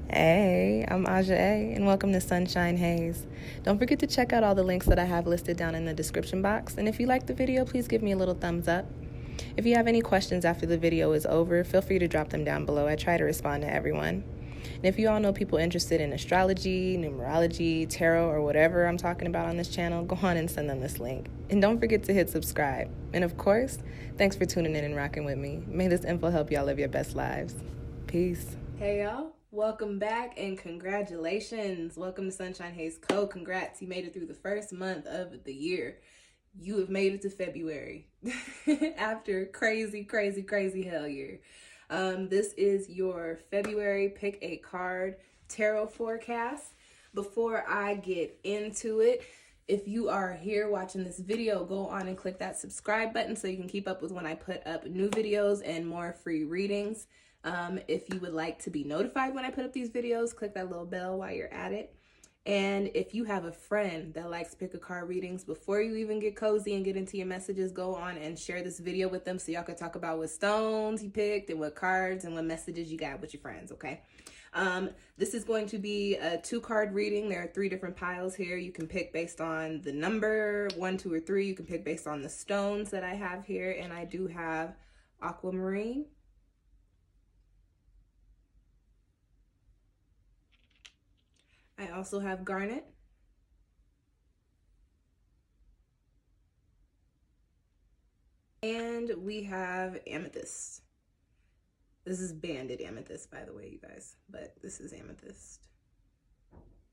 Hey, I'm Aja A, and welcome to Sunshine Haze. Don't forget to check out all the links that I have listed down in the description box, and if you like the video, please give me a little thumbs up. If you have any questions after the video is over, feel free to drop them down below. I try to respond to everyone. And if you all know people interested in astrology, numerology, tarot, or whatever I'm talking about on this channel, go on and send them this link. And don't forget to hit subscribe. And of course, thanks for tuning in and rocking with me. May this info help y'all live your best lives. Peace. Hey y'all, welcome back and congratulations. Welcome to SunshinehazeCo. Congrats, you made it through the first month of the year. You have made it to February after crazy hell year. This is your February Pick a Card tarot forecast. Before I get into it, if you are here watching this video, go on and click that subscribe button so you can keep up with when I put up new videos and more free readings. If you would like to be notified when I put up these videos, click that little bell while you're at it. And if you have a friend that likes pick a card readings, before you even get cozy and get into your messages, go on and share this video with them so y'all can talk about what stones you picked and what cards and what messages you got with your friends, okay? This is going to be a 2-card reading. There are 3 different piles here. You can pick based on the number 1, 2, or 3. You can pick based on the stones that I have here, and I do have Aquamarine, I also have Garnet, and we have Amethyst. This is banded amethyst, by the way, you guys, but this is Amethyst.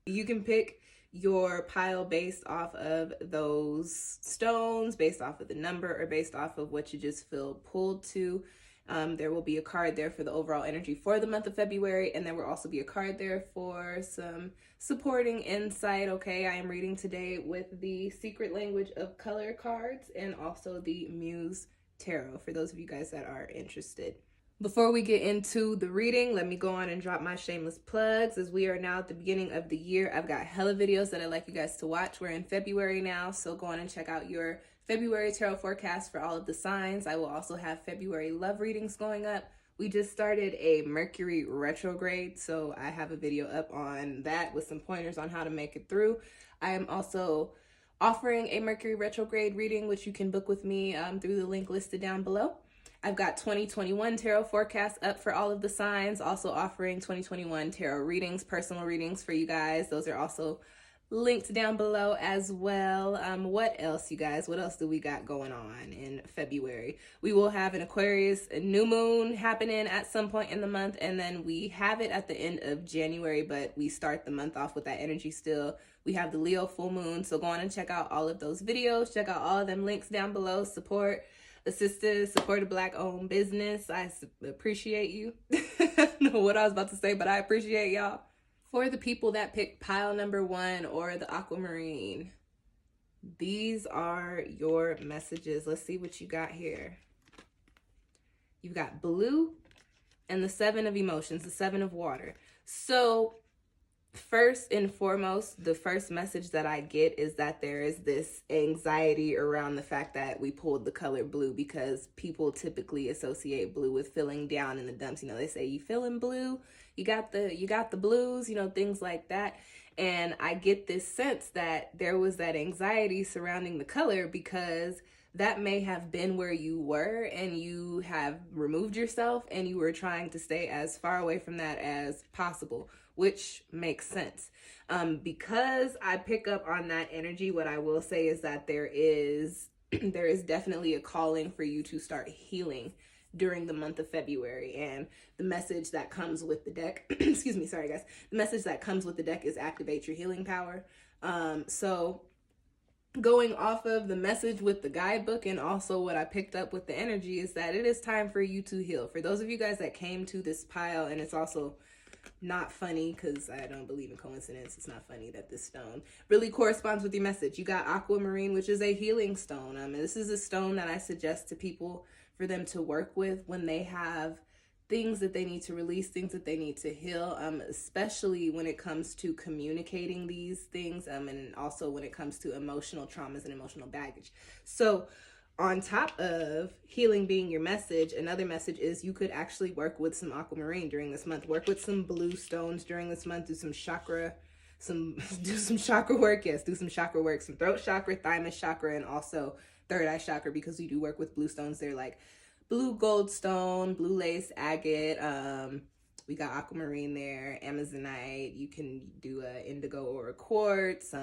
You can pick your pile based off of those stones, based off of the number, or based off of what you just feel pulled to. There will be a card there for the overall energy for the month of February, and there will also be a card there for some supporting insight, okay? I am reading today with the Secret Language of Color cards and also the Muse Tarot for those of you guys that are interested. Before we get into the reading, let me go on and drop my shameless plugs. As we are now at the beginning of the year, I've got hella videos that I'd like you guys to watch. We're in February now, so go on and check out your February tarot forecast for all of the signs. I will also have February love readings going up. We just started a Mercury retrograde, so I have a video up on that with some pointers on how to make it through. I am also offering a Mercury retrograde reading, which you can book with me through the link listed down below. I've got 2021 tarot forecasts up for all of the signs, also offering 2021 tarot readings, personal readings for you guys. Those are also linked down below as well. What else, you guys? What else do we got going on in February? We will have an Aquarius new moon happening at some point in the month, and then we have it at the end of January, but we start the month off with that energy still. We have the Leo full moon, so go on and check out all of those videos. Check out all of them links down below. Support the sisters, support a Black-owned business. I appreciate you. I don't know what I was about to say, but I appreciate y'all. For the people that picked pile number 1 or the Aquamarine, these are your messages. Let's see what you got here. You've got blue and the 7 of emotions, the 7 of water. So first and foremost, the first message that I get is that there is this anxiety around the fact that we pulled the color blue, because people typically associate blue with feeling down in the dumps. You know, they say, you feeling blue? You got the blues, you know, things like that. And I get this sense that there was that anxiety surrounding the color because that may have been where you were and you have removed yourself and you were trying to stay as far away from that as possible, which makes sense. Because I pick up on that energy, what I will say is that there is definitely a calling for you to start healing during the month of February. And the message that comes with the deck, excuse me, sorry guys. The message that comes with the deck is activate your healing power. So going off of the message with the guidebook and also what I picked up with the energy is that it is time for you to heal. For those of you guys that came to this pile, and it's also not funny because I don't believe in coincidence. It's not funny that this stone really corresponds with your message. You got Aquamarine, which is a healing stone. This is a stone that I suggest to people for them to work with when they have things that they need to release, things that they need to heal, especially when it comes to communicating these things, and also when it comes to emotional traumas and emotional baggage. So on top of healing being your message, another message is you could actually work with some aquamarine during this month. Work with some blue stones during this month. Do some chakra work. Yes, do some chakra work, some throat chakra, thymus chakra, and also third eye chakra, because we do work with blue stones. They're like blue goldstone, blue lace agate. We got aquamarine there, amazonite. You can do a indigo or a quartz,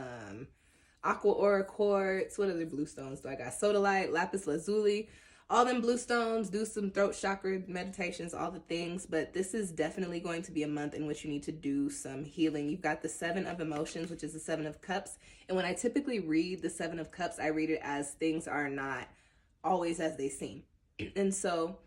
aqua aura quartz. What other blue stones do I got? Sodalite, lapis lazuli. All them blue stones. Do some throat chakra meditations, all the things. But this is definitely going to be a month in which you need to do some healing. You've got the 7 of emotions, which is the 7 of cups. And when I typically read the 7 of cups, I read it as things are not always as they seem. And so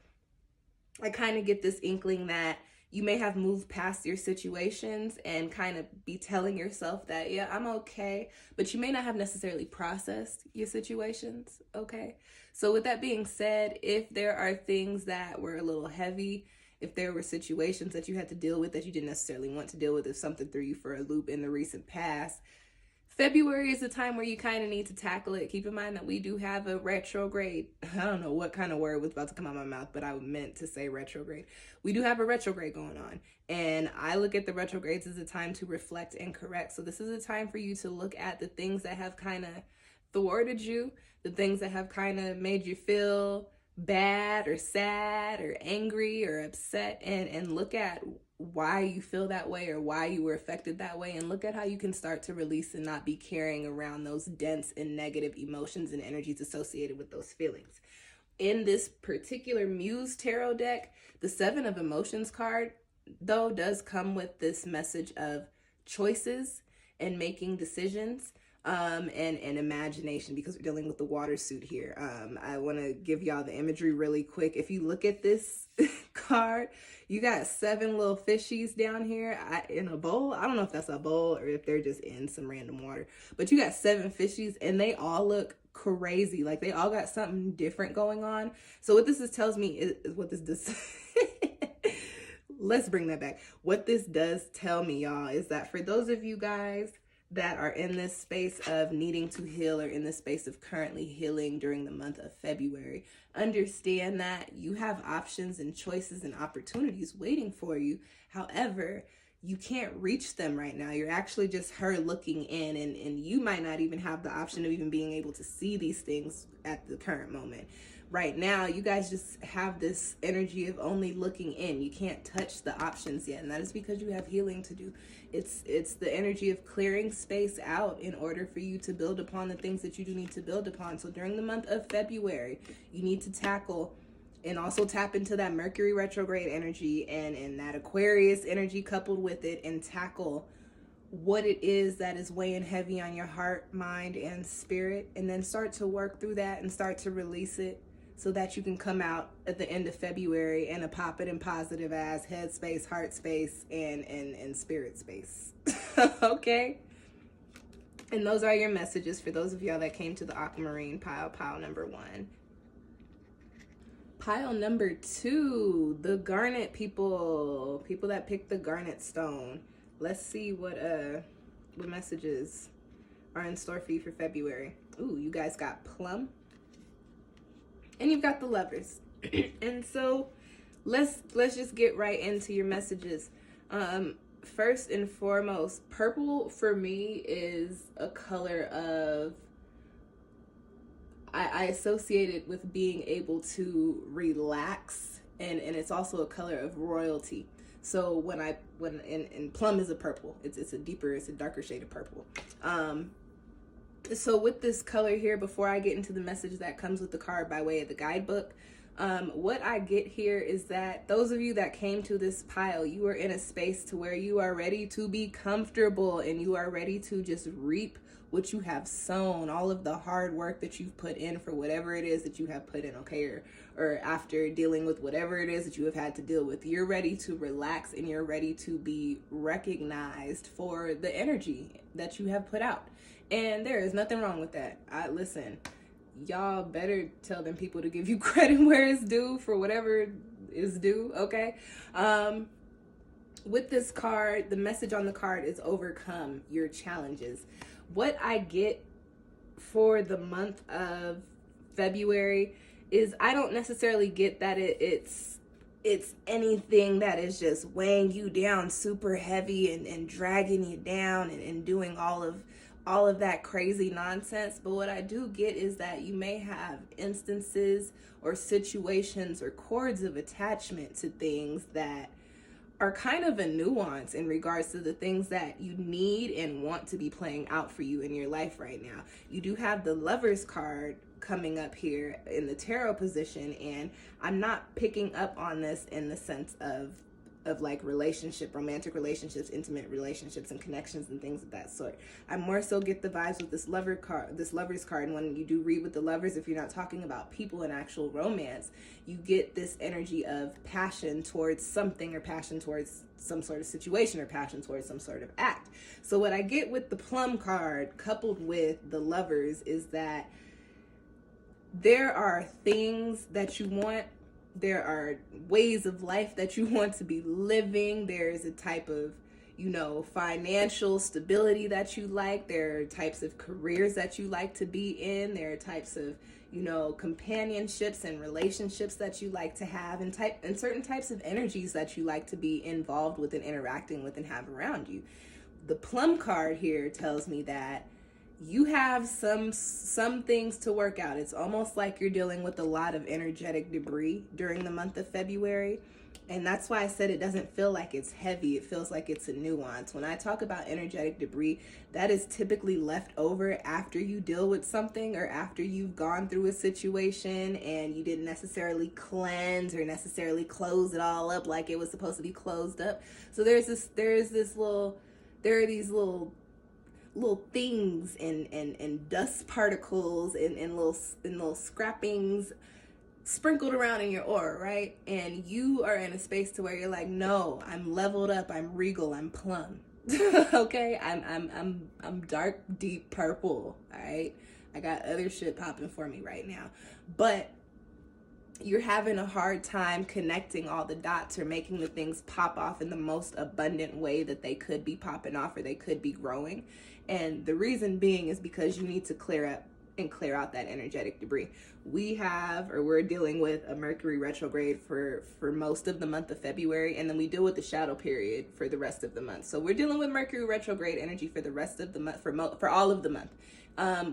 I kind of get this inkling that you may have moved past your situations and kind of be telling yourself that, yeah, I'm okay, but you may not have necessarily processed your situations, okay? So with that being said, if there are things that were a little heavy, if there were situations that you had to deal with that you didn't necessarily want to deal with, if something threw you for a loop in the recent past, February is the time where you kind of need to tackle it. Keep in mind that we do have a retrograde. I don't know what kind of word was about to come out of my mouth, but I meant to say retrograde. We do have a retrograde going on. And I look at the retrogrades as a time to reflect and correct. So this is a time for you to look at the things that have kind of thwarted you, the things that have kind of made you feel bad or sad or angry or upset, and look at why you feel that way or why you were affected that way, and look at how you can start to release and not be carrying around those dense and negative emotions and energies associated with those feelings. In this particular Muse tarot deck, the 7 of emotions card, though, does come with this message of choices and making decisions, and imagination, because we're dealing with the water suit here. I want to give y'all the imagery really quick. If you look at this card, you got 7 little fishies down here in a bowl. I don't know if that's a bowl or if they're just in some random water, but you got 7 fishies and they all look crazy. Like they all got something different going on. So what this tells me is what this does. Let's bring that back. What this does tell me, y'all, is that for those of you guys that are in this space of needing to heal or in the space of currently healing during the month of February, understand that you have options and choices and opportunities waiting for you. However, you can't reach them right now. You're actually just her looking in, and you might not even have the option of even being able to see these things at the current moment. Right now, you guys just have this energy of only looking in. You can't touch the options yet, and that is because you have healing to do. It's the energy of clearing space out in order for you to build upon the things that you do need to build upon. So during the month of February, you need to tackle and also tap into that Mercury retrograde energy and that Aquarius energy coupled with it, and tackle what it is that is weighing heavy on your heart, mind, and spirit, and then start to work through that and start to release it, so that you can come out at the end of February in a poppin' and positive ass head space, heart space, and spirit space. Okay? And those are your messages for those of y'all that came to the Aquamarine pile number 1. Pile number 2, the Garnet people that picked the Garnet stone. Let's see what messages are in store for you for February. Ooh, you guys got Plum. And you've got the Lovers. And so let's just get right into your messages. First and foremost, purple for me is a color of, I associate it with being able to relax, and it's also a color of royalty. So when plum is a purple, it's a darker shade of purple. So with this color here, before I get into the message that comes with the card by way of the guidebook, what I get here is that those of you that came to this pile, you are in a space to where you are ready to be comfortable, and you are ready to just reap what you have sown, all of the hard work that you've put in for whatever it is that you have put in, okay? Or after dealing with whatever it is that you have had to deal with, you're ready to relax, and you're ready to be recognized for the energy that you have put out. And there is nothing wrong with that. Listen, y'all better tell them people to give you credit where it's due for whatever is due, okay? With this card, the message on the card is overcome your challenges. What I get for the month of February is I don't necessarily get that it's anything that is just weighing you down super heavy and dragging you down and doing all of that crazy nonsense. But what I do get is that you may have instances or situations or cords of attachment to things that are kind of a nuance in regards to the things that you need and want to be playing out for you in your life right now. You do have the Lovers card coming up here in the tarot position, and I'm not picking up on this in the sense of like romantic relationships, intimate relationships and connections and things of that sort. I more so get the vibes with this Lovers card. And when you do read with the Lovers, if you're not talking about people in actual romance, you get this energy of passion towards something, or passion towards some sort of situation, or passion towards some sort of act. So what I get with the Plum card coupled with the Lovers is that there are things that you want. There are ways of life that you want to be living. There's a type of, financial stability that you like. There are types of careers that you like to be in. There are types of, companionships and relationships that you like to have, and certain types of energies that you like to be involved with and interacting with and have around you. The Plum card here tells me that you have some things to work out. It's almost like you're dealing with a lot of energetic debris during the month of February. And that's why I said it doesn't feel like it's heavy. It feels like it's a nuance. When I talk about energetic debris, that is typically left over after you deal with something, or after you've gone through a situation and you didn't necessarily cleanse or necessarily close it all up like it was supposed to be closed up. So there are these little things and dust particles and little scrappings sprinkled around in your aura, right? And you are in a space to where you're like, no, I'm leveled up, I'm regal, I'm plum. Okay, I'm dark, deep purple. All right, I got other shit popping for me right now, but you're having a hard time connecting all the dots or making the things pop off in the most abundant way that they could be popping off or they could be growing. And the reason being is because you need to clear out that energetic debris. We're dealing with a Mercury retrograde for most of the month of February, and then we deal with the shadow period for the rest of the month. So we're dealing with Mercury retrograde energy for the rest of the month, for all of the month.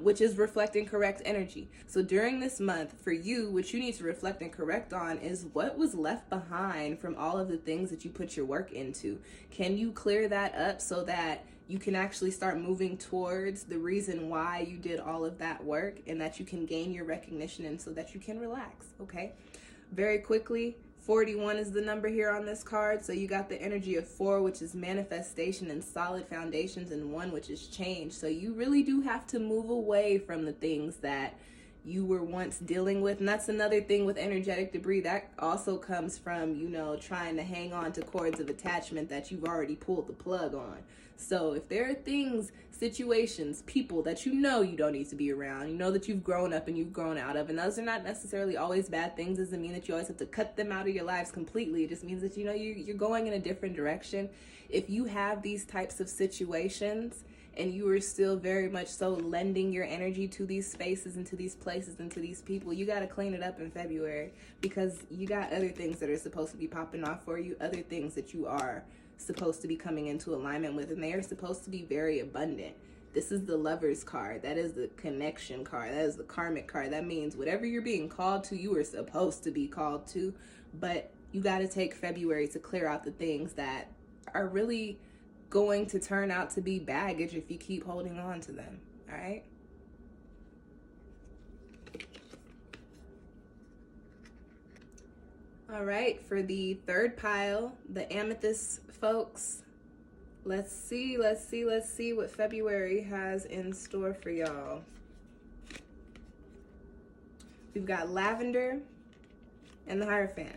Which is reflecting correct energy. So during this month, for you, what you need to reflect and correct on is what was left behind from all of the things that you put your work into. Can you clear that up so that you can actually start moving towards the reason why you did all of that work, and that you can gain your recognition and so that you can relax, okay? Very quickly, 41 is the number here on this card. So you got the energy of 4, which is manifestation and solid foundations, and 1, which is change. So you really do have to move away from the things that you were once dealing with. And that's another thing with energetic debris. That also comes from, trying to hang on to cords of attachment that you've already pulled the plug on. So if there are things, situations, people that you don't need to be around, that you've grown up and you've grown out of, and those are not necessarily always bad things. Doesn't mean that you always have to cut them out of your lives completely. It just means that you're going in a different direction. If you have these types of situations and you are still very much so lending your energy to these spaces and to these places and to these people, you got to clean it up in February, because you got other things that are supposed to be popping off for you, other things that you are supposed to be coming into alignment with, and they are supposed to be very abundant. This is the Lovers card. That is the connection card. That is the karmic card. That means whatever you're being called to, you are supposed to be called to, but you got to take February to clear out the things that are really going to turn out to be baggage if you keep holding on to them. All right. All right, for the third pile, the Amethyst folks, let's see what February has in store for y'all. We've got Lavender and the Hierophant.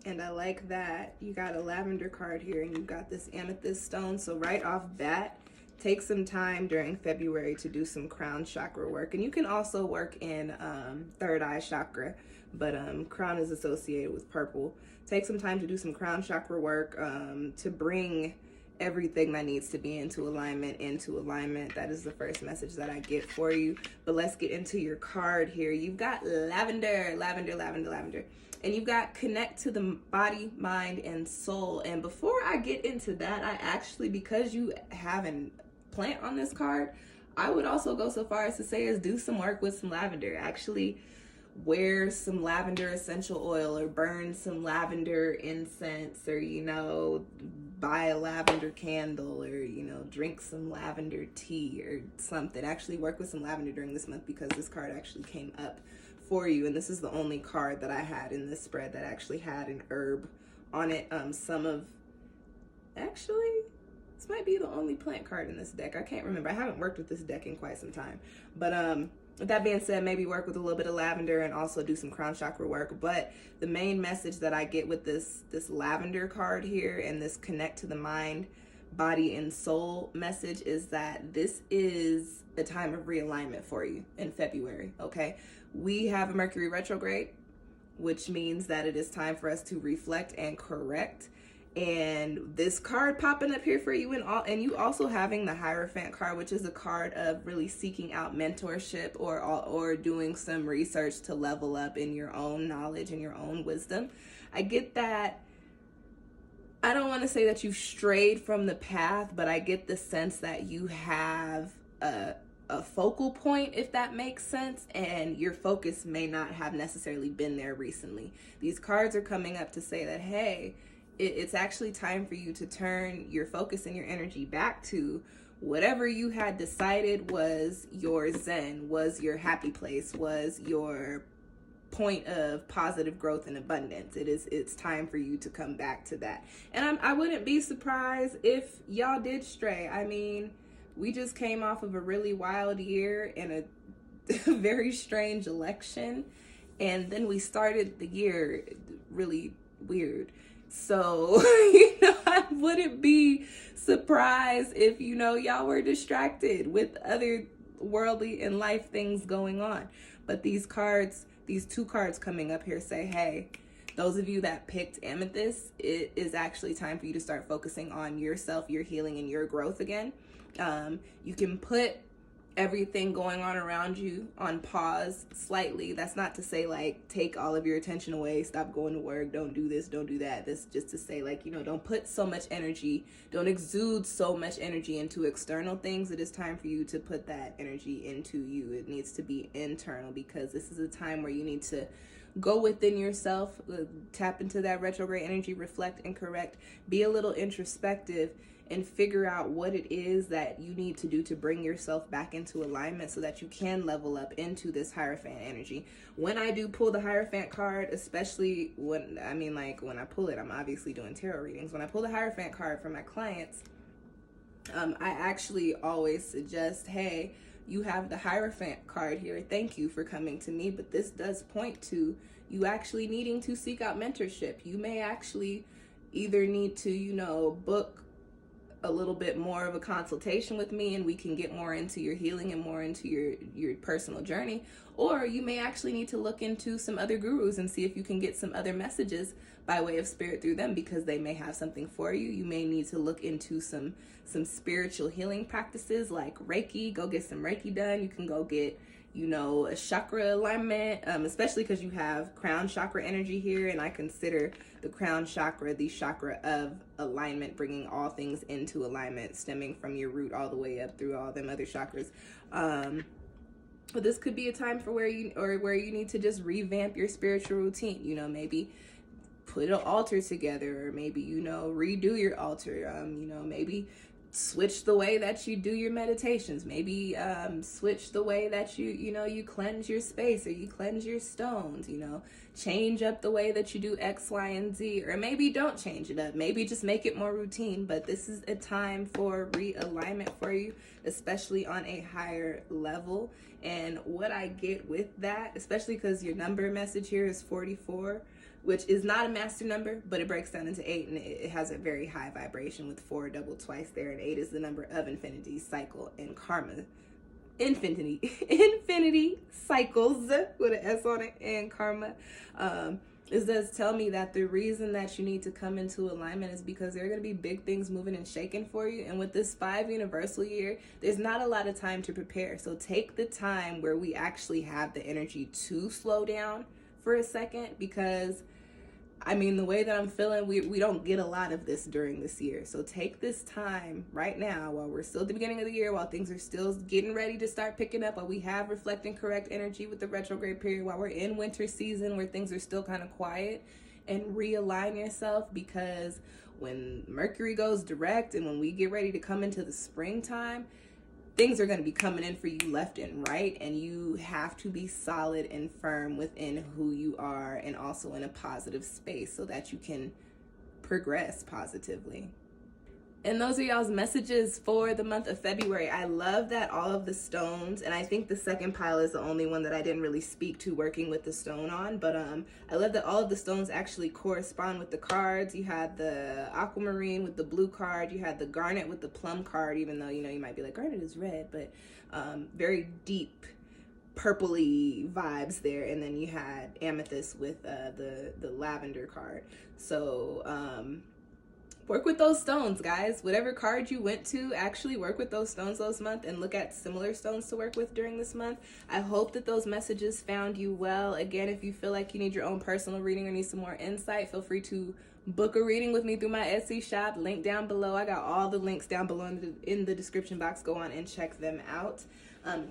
And I like that you got a lavender card here and you've got this amethyst stone. So right off bat, take some time during February to do some crown chakra work. And you can also work in third eye chakra, but crown is associated with purple. Take some time to do some crown chakra work to bring everything that needs to be into alignment. That is the first message that I get for you. But let's get into your card here. You've got lavender. And you've got connect to the body, mind, and soul. And before I get into that, I actually, because you have a plant on this card, I would also go so far as to say is do some work with some lavender. Actually wear some lavender essential oil, or burn some lavender incense, or, you know, buy a lavender candle, or, you know, drink some lavender tea or something. Actually work with some lavender during this month, because this card actually came up for you, and this is the only card that I had in this spread that actually had an herb on it. This might be the only plant card in this deck. I can't remember. I haven't worked with this deck in quite some time. But with that being said, maybe work with a little bit of lavender and also do some crown chakra work. But the main message that I get with this lavender card here, and this connect to the mind, body, and soul message, is that this is a time of realignment for you in February, okay? We have a Mercury retrograde, which means that it is time for us to reflect and correct. And this card popping up here for you, and you also having the Hierophant card, which is a card of really seeking out mentorship or doing some research to level up in your own knowledge and your own wisdom. I get that. I don't want to say that you've strayed from the path, but I get the sense that you have a focal point, if that makes sense, and your focus may not have necessarily been there recently. These cards are coming up to say that, hey, it's actually time for you to turn your focus and your energy back to whatever you had decided was your zen, was your happy place, was your point of positive growth and abundance. It's time for you to come back to that. And I wouldn't be surprised if y'all did stray. I mean, we just came off of a really wild year and a very strange election, and then we started the year really weird. So, you know, I wouldn't be surprised if, you know, y'all were distracted with other worldly and life things going on. But these two cards coming up here say, hey, those of you that picked Amethyst, it is actually time for you to start focusing on yourself, your healing, and your growth again. You can put everything going on around you on pause slightly. That's not to say like take all of your attention away, stop going to work, don't do this, don't do that. That's just to say, like, you know, don't put so much energy, don't exude so much energy into external things. It is time for you to put that energy into you. It needs to be internal, because this is a time where you need to go within yourself, tap into that retrograde energy, reflect and correct, be a little introspective, and figure out what it is that you need to do to bring yourself back into alignment so that you can level up into this Hierophant energy. When I do pull the Hierophant card, especially when I pull it, I'm obviously doing tarot readings. When I pull the Hierophant card for my clients, I actually always suggest, hey, you have the Hierophant card here. Thank you for coming to me. But this does point to you actually needing to seek out mentorship. You may actually either need to, you know, book a little bit more of a consultation with me, and we can get more into your healing and more into your personal journey. Or you may actually need to look into some other gurus and see if you can get some other messages by way of spirit through them, because they may have something for you. You may need to look into some spiritual healing practices like Reiki. Go get some Reiki done. You can go get, you know, a chakra alignment, especially because you have crown chakra energy here, and I consider the crown chakra the chakra of alignment, bringing all things into alignment, stemming from your root all the way up through all them other chakras. But this could be a time for where you need to just revamp your spiritual routine. You know, maybe put an altar together, or maybe, you know, redo your altar. You know, maybe switch the way that you do your meditations. Maybe switch the way that you cleanse your space, or you cleanse your stones. You know, change up the way that you do X, Y, and Z, or maybe don't change it up. Maybe just make it more routine. But this is a time for realignment for you, especially on a higher level. And what I get with that, especially because your number message here is 44, which is not a master number, but it breaks down into 8, and it has a very high vibration with 4 doubled twice there, and 8 is the number of infinity, cycle, and karma. Infinity cycles with an S on it, and karma. It does tell me that the reason that you need to come into alignment is because there are going to be big things moving and shaking for you. And with this 5 universal year, there's not a lot of time to prepare. So take the time where we actually have the energy to slow down for a second, because I mean, the way that I'm feeling, we don't get a lot of this during this year. So take this time right now while we're still at the beginning of the year, while things are still getting ready to start picking up, while we have reflecting correct energy with the retrograde period, while we're in winter season where things are still kind of quiet, and realign yourself, because when Mercury goes direct and when we get ready to come into the springtime, things are going to be coming in for you left and right, and you have to be solid and firm within who you are and also in a positive space so that you can progress positively. And those are y'all's messages for the month of February. I love that all of the stones, and I think the second pile is the only one that I didn't really speak to working with the stone on, but I love that all of the stones actually correspond with the cards. You had the Aquamarine with the blue card, you had the Garnet with the plum card, even though, you know, you might be like, Garnet is red, but very deep purpley vibes there. And then you had Amethyst with the lavender card. So work with those stones, guys. Whatever card you went to, actually work with those stones this month and look at similar stones to work with during this month. I hope that those messages found you well. Again, if you feel like you need your own personal reading or need some more insight, feel free to book a reading with me through my Etsy shop. Link down below. I got all the links down below in the description box. Go on and check them out.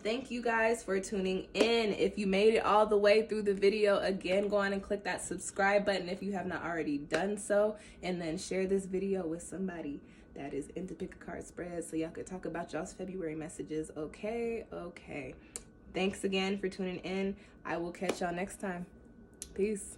Thank you guys for tuning in. If you made it all the way through the video, again, go on and click that subscribe button if you have not already done so, and then share this video with somebody that is into pick a card spreads so y'all could talk about y'all's February messages. Okay. Thanks again for tuning in. I will catch y'all next time. Peace.